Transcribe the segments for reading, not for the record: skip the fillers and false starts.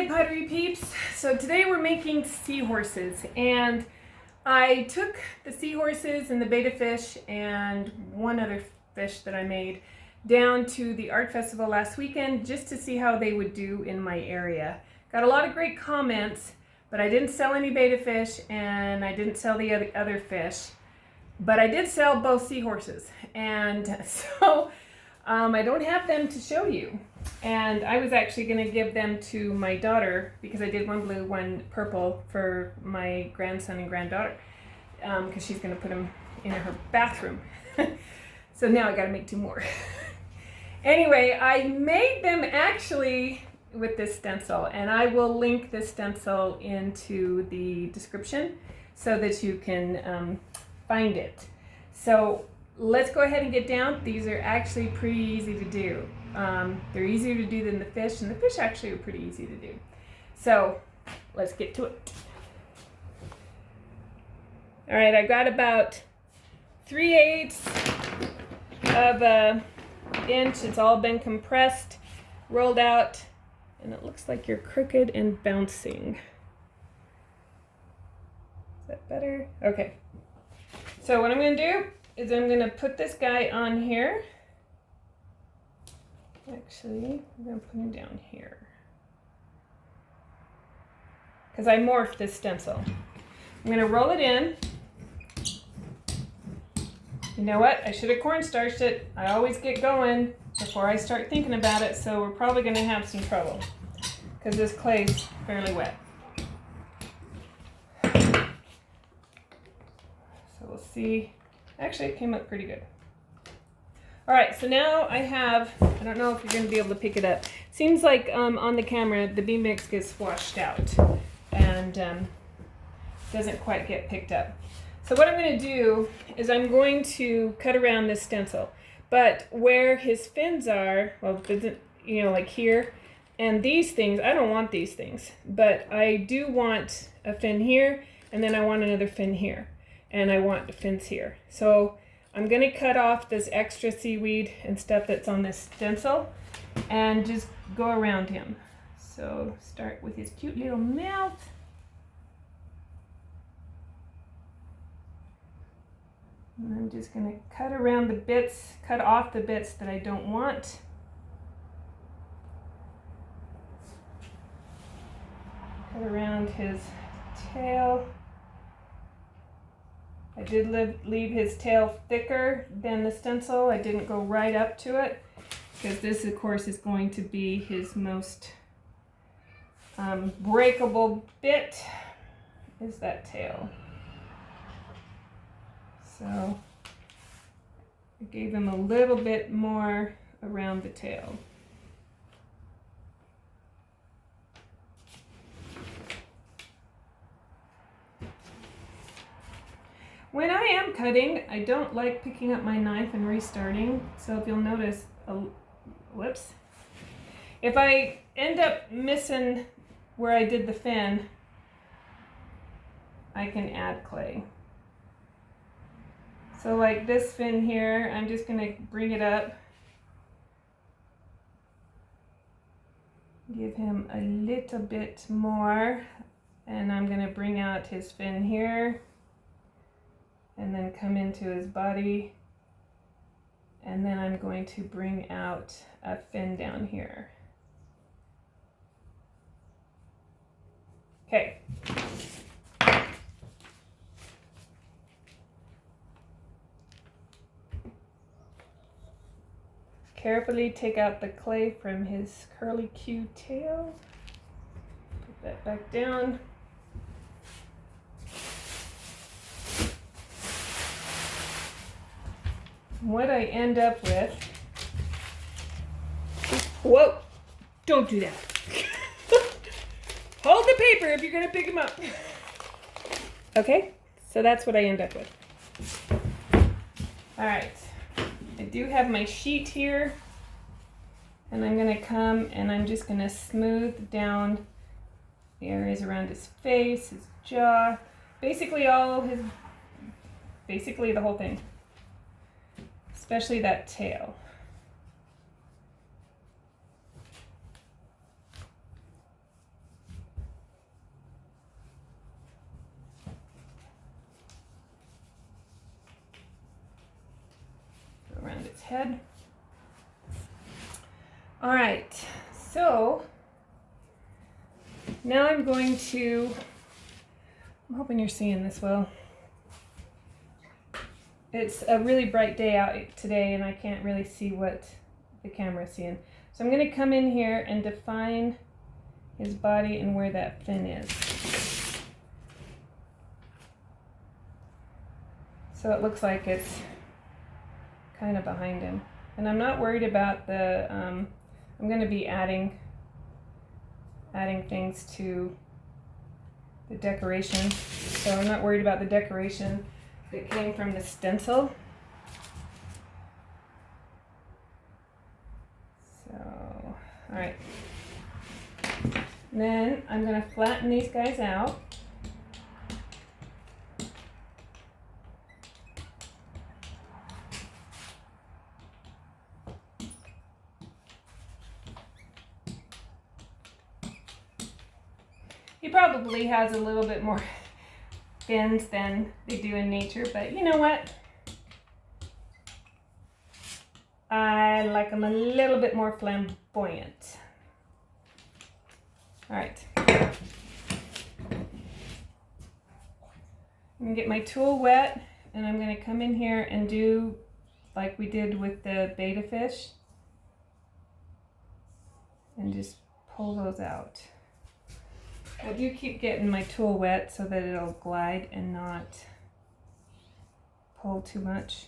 Hi Pottery peeps! So today we're making seahorses, and I took the seahorses and the betta fish and one other fish that I made down to the art festival last weekend just to see how they would do in my area. Got a lot of great comments, but I didn't sell any betta fish and I didn't sell the other fish, but I did sell both seahorses, and so I don't have them to show you. And I was actually going to give them to my daughter because I did one blue, one purple for my grandson and granddaughter because she's going to put them in her bathroom. So now I got to make two more. Anyway, I made them actually with this stencil, and I will link this stencil into the description so that you can find it. So let's go ahead and get down. These are actually pretty easy to do. They're easier to do than the fish, and the fish actually are pretty easy to do. So let's get to it. All right, I got about 3/8 of an inch. It's all been compressed, rolled out, and it looks like you're crooked and bouncing. Is that better? Okay. So what I'm going to do is I'm going to put this guy on here. Actually, I'm going to put him down here because I morphed this stencil. I'm going to roll it in. You know what? I should have cornstarched it. I always get going before I start thinking about it, so we're probably going to have some trouble because this clay's fairly wet. So we'll see. Actually, it came up pretty good. All right, so now I have, I don't know if you're going to be able to pick it up. Seems like on the camera, the bee mix gets washed out and doesn't quite get picked up. So what I'm going to do is I'm going to cut around this stencil. But where his fins are, well, you know, like here, and these things, I don't want these things. But I do want a fin here, and then I want another fin here. And I want the fins here. So I'm going to cut off this extra seaweed and stuff that's on this stencil and just go around him. So start with his cute little mouth. And I'm just going to cut around the bits, cut off the bits that I don't want. Cut around his tail. I did leave his tail thicker than the stencil. I didn't go right up to it because this, of course, is going to be his most breakable bit, is that tail. So I gave him a little bit more around the tail. When I am cutting, I don't like picking up my knife and restarting. So if you'll notice, whoops. If I end up missing where I did the fin, I can add clay. So like this fin here, I'm just gonna bring it up. Give him a little bit more, and I'm gonna bring out his fin here. And then come into his body, and then I'm going to bring out a fin down here. Okay. Carefully take out the clay from his curly cute tail. Put that back down. What I end up with, whoa, don't do that. Hold the paper if you're gonna pick him up. Okay, so that's what I end up with. All right, I do have my sheet here, and I'm gonna come and I'm just gonna smooth down the areas around his face, his jaw, basically the whole thing. Especially that tail. head. All right, so now I'm hoping you're seeing this well. It's a really bright day out today and I can't really see what the camera's seeing. So I'm going to come in here and define his body and where that fin is. So it looks like it's kind of behind him. And I'm not worried about the, I'm going to be adding things to the decoration. So I'm not worried about the decoration that came from the stencil. So, all right. And then I'm going to flatten these guys out. He probably has a little bit more fins than they do in nature, but you know what? I like them a little bit more flamboyant. All right. I'm gonna get my tool wet and I'm gonna come in here and do like we did with the betta fish and just pull those out. I do keep getting my tool wet so that it'll glide and not pull too much.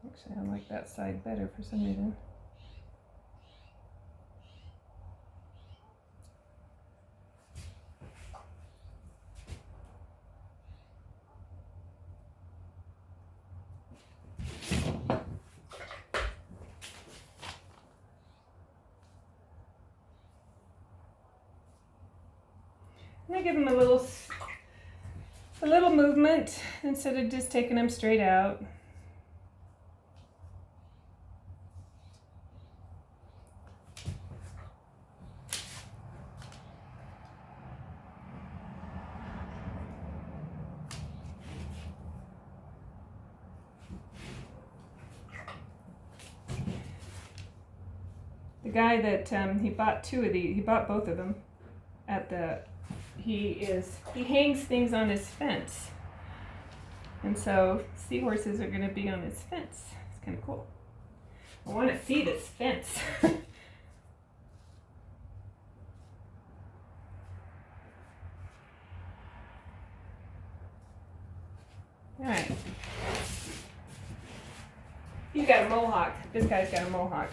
Actually, I like that side better for some reason. And I give them a little movement instead of just taking them straight out. The guy that he bought he bought both of them at the. He hangs things on his fence, and so seahorses are going to be on his fence. It's kind of cool. I want to see this fence. All right. He's got a mohawk. This guy's got a mohawk.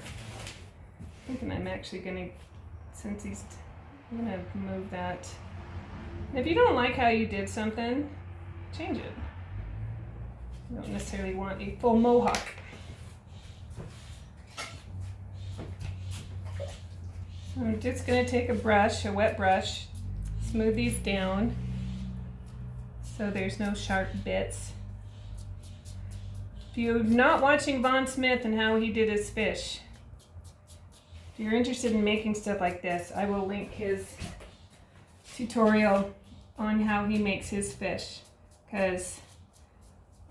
I'm thinking I'm actually going to, I'm going to move that. And if you don't like how you did something, change it. You don't necessarily want a full mohawk. I'm just going to take a wet brush, smooth these down so there's no sharp bits. If you're not watching Von Smith and how he did his fish, if you're interested in making stuff like this, I will link his tutorial on how he makes his fish, because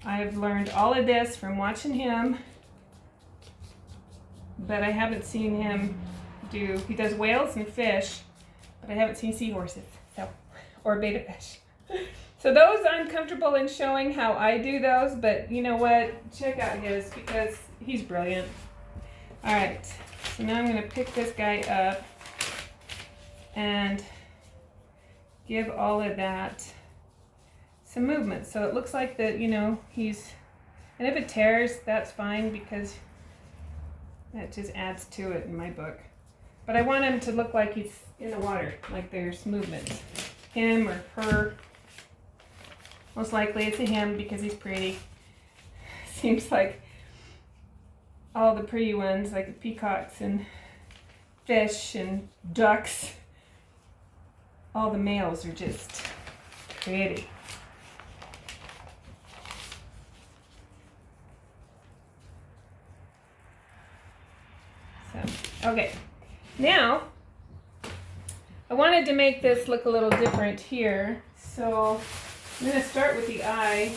I've learned all of this from watching him, but I haven't seen him he does whales and fish, but I haven't seen seahorses, or betta fish. So those I'm comfortable in showing how I do those, but you know what? Check out his, because he's brilliant. All right, so now I'm going to pick this guy up and give all of that some movement. So it looks like that, you know, and if it tears, that's fine, because that just adds to it in my book. But I want him to look like he's in the water, like there's movement. Him or her. Most likely it's a him because he's pretty. Seems like all the pretty ones, like the peacocks and fish and ducks, all the males are just pretty. So, okay. Now, I wanted to make this look a little different here, so I'm going to start with the eye,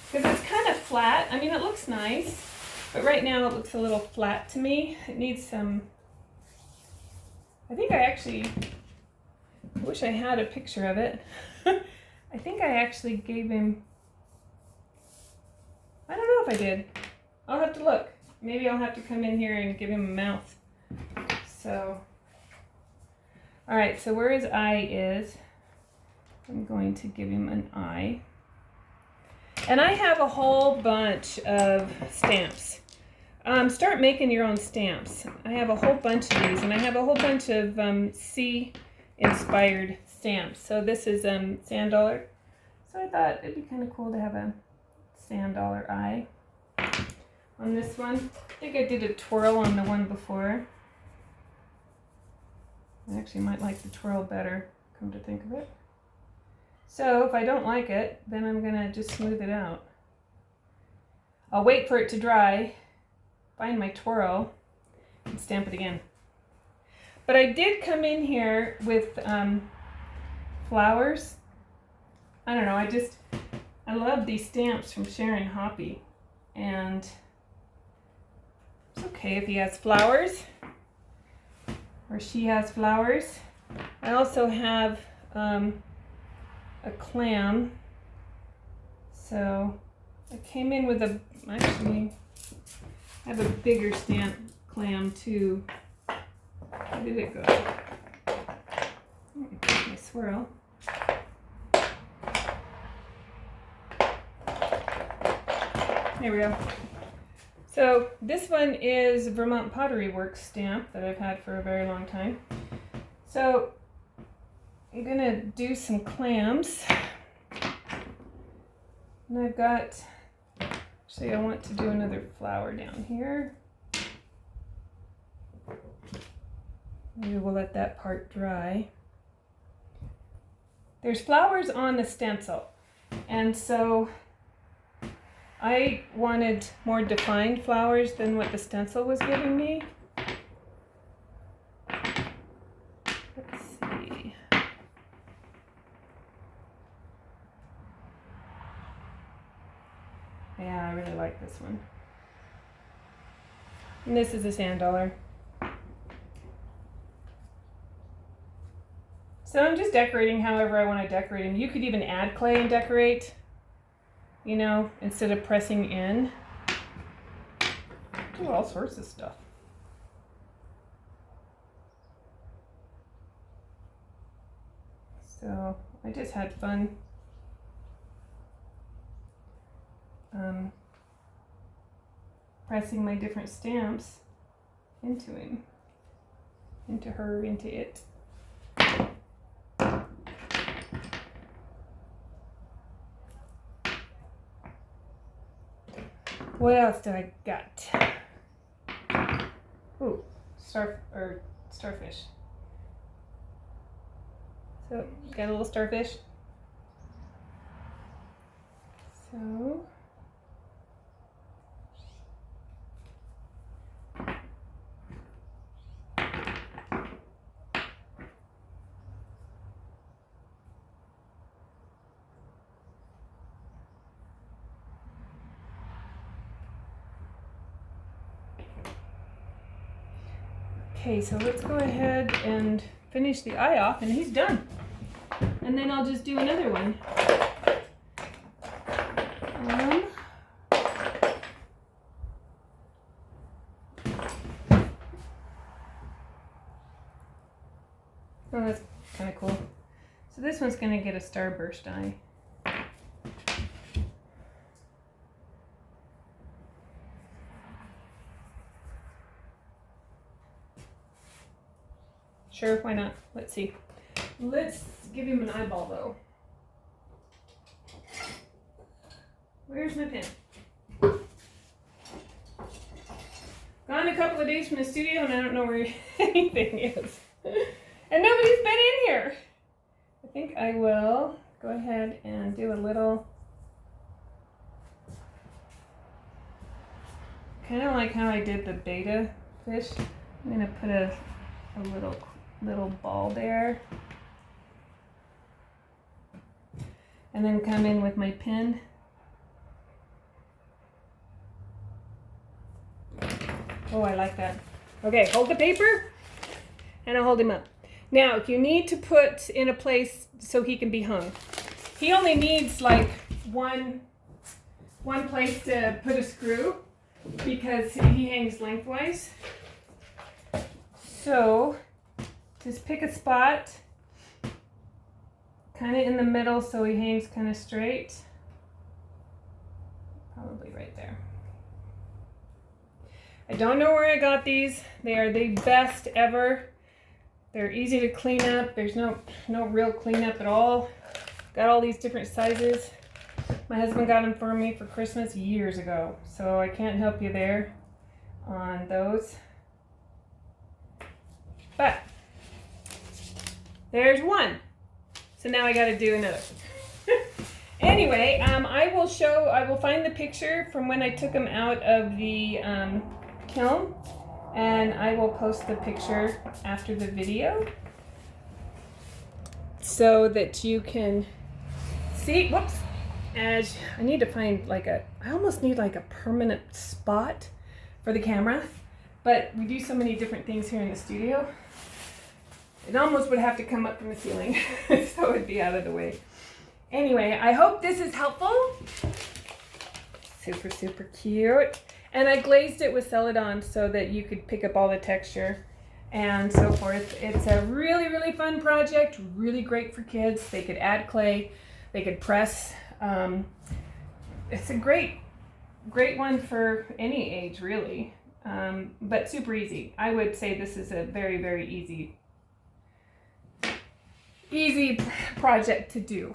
because it's kind of flat. I mean, it looks nice, but right now it looks a little flat to me. It needs some, I think I wish I had a picture of it. I think I actually gave him, I don't know if I did. I'll have to look. Maybe I'll have to come in here and give him a mouth. So, all right, so where his eye is, I'm going to give him an eye. And I have a whole bunch of stamps. Start making your own stamps. I have a whole bunch of these, and I have a whole bunch of sea-inspired stamps. So this is sand dollar. So I thought it'd be kind of cool to have a sand dollar eye on this one. I think I did a twirl on the one before. I actually might like the twirl better, come to think of it. So if I don't like it, then I'm gonna just smooth it out. I'll wait for it to dry, find my twirl, and stamp it again. But I did come in here with flowers. I don't know, I love these stamps from Sharon Hoppy, and it's okay if he has flowers, or she has flowers. I also have a clam, so I came in with actually, I have a bigger stamp clam too. Where did it go? My swirl. There we go. So this one is Vermont Pottery Works stamp that I've had for a very long time. So I'm gonna do some clams. And I've got, actually I want to do another flower down here. Maybe we'll let that part dry. There's flowers on the stencil, and so I wanted more defined flowers than what the stencil was giving me. Let's see. Yeah, I really like this one. And this is a sand dollar. So I'm just decorating however I want to decorate them. You could even add clay and decorate, you know, instead of pressing in. Do all sorts of stuff. So I just had fun pressing my different stamps into him, into her, into it. What else do I got? Ooh, starfish. So, got a little starfish. So, okay, so let's go ahead and finish the eye off, and he's done. And then I'll just do another one. Oh, that's kind of cool. So this one's going to get a starburst eye. Sure, why not? Let's see. Let's give him an eyeball though. Where's my pen? Gone a couple of days from the studio and I don't know where anything is. And nobody's been in here. I think I will go ahead and do a little, kind of like how I did the beta fish. I'm gonna put a little ball there. and then come in with my pen. Oh, I like that. Okay, hold the paper, and I'll hold him up. Now, you need to put in a place so he can be hung. He only needs like one place to put a screw because he hangs lengthwise. So, just pick a spot, kind of in the middle so he hangs kind of straight. Probably right there. I don't know where I got these. They are the best ever. They're easy to clean up. There's no real cleanup at all. Got all these different sizes. My husband got them for me for Christmas years ago, so I can't help you there on those. But there's one. So now I got to do another. Anyway, I will find the picture from when I took them out of the kiln, and I will post the picture after the video so that you can see. Whoops. As I need to find I almost need like a permanent spot for the camera, but we do so many different things here in the studio. It almost would have to come up from the ceiling so it'd be out of the way. Anyway, I hope this is helpful. Super, super cute. And I glazed it with Celadon so that you could pick up all the texture and so forth. It's a really, really fun project, really great for kids. They could add clay, they could press. It's a great one for any age, really, but super easy. I would say this is a very, very easy project to do.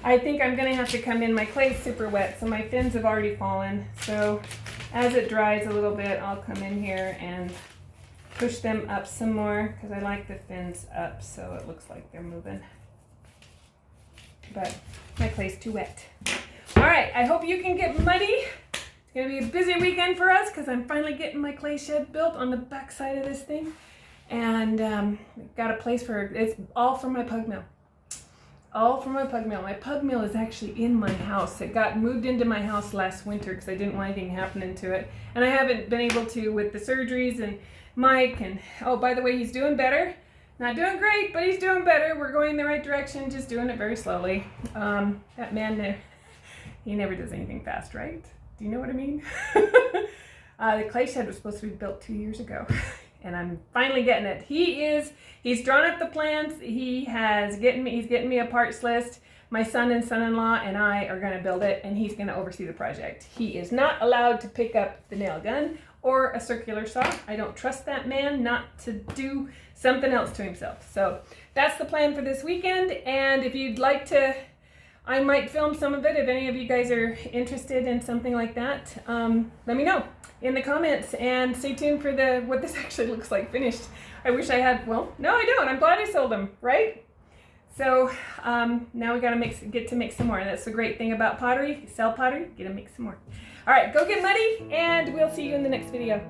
I think I'm going to have to come in. My clay's super wet, so my fins have already fallen. So as it dries a little bit, I'll come in here and push them up some more because I like the fins up so it looks like they're moving. But my clay's too wet. All right, I hope you can get muddy. It's gonna be a busy weekend for us because I'm finally getting my clay shed built on the back side of this thing. And got a place for it. It's all from my pug mill. All from my pug mill. My pug mill is actually in my house. It got moved into my house last winter because I didn't want anything happening to it. And I haven't been able to with the surgeries and Mike. And oh, by the way, he's doing better. Not doing great, but he's doing better. We're going in the right direction, just doing it very slowly. That man there, he never does anything fast, right? Do you know what I mean? The clay shed was supposed to be built 2 years ago, and I'm finally getting it. He's drawn up the plans. He's getting me a parts list. My son and son-in-law and I are gonna build it, and he's gonna oversee the project. He is not allowed to pick up the nail gun or a circular saw. I don't trust that man not to do something else to himself. So that's the plan for this weekend. And if you'd like to, I might film some of it. If any of you guys are interested in something like that, let me know in the comments, and stay tuned for what this actually looks like finished. I wish I had, well, no, I don't. I'm glad I sold them, right? So now we gotta get to make some more. And that's the great thing about pottery. You sell pottery, get to make some more. All right, go get muddy, and we'll see you in the next video.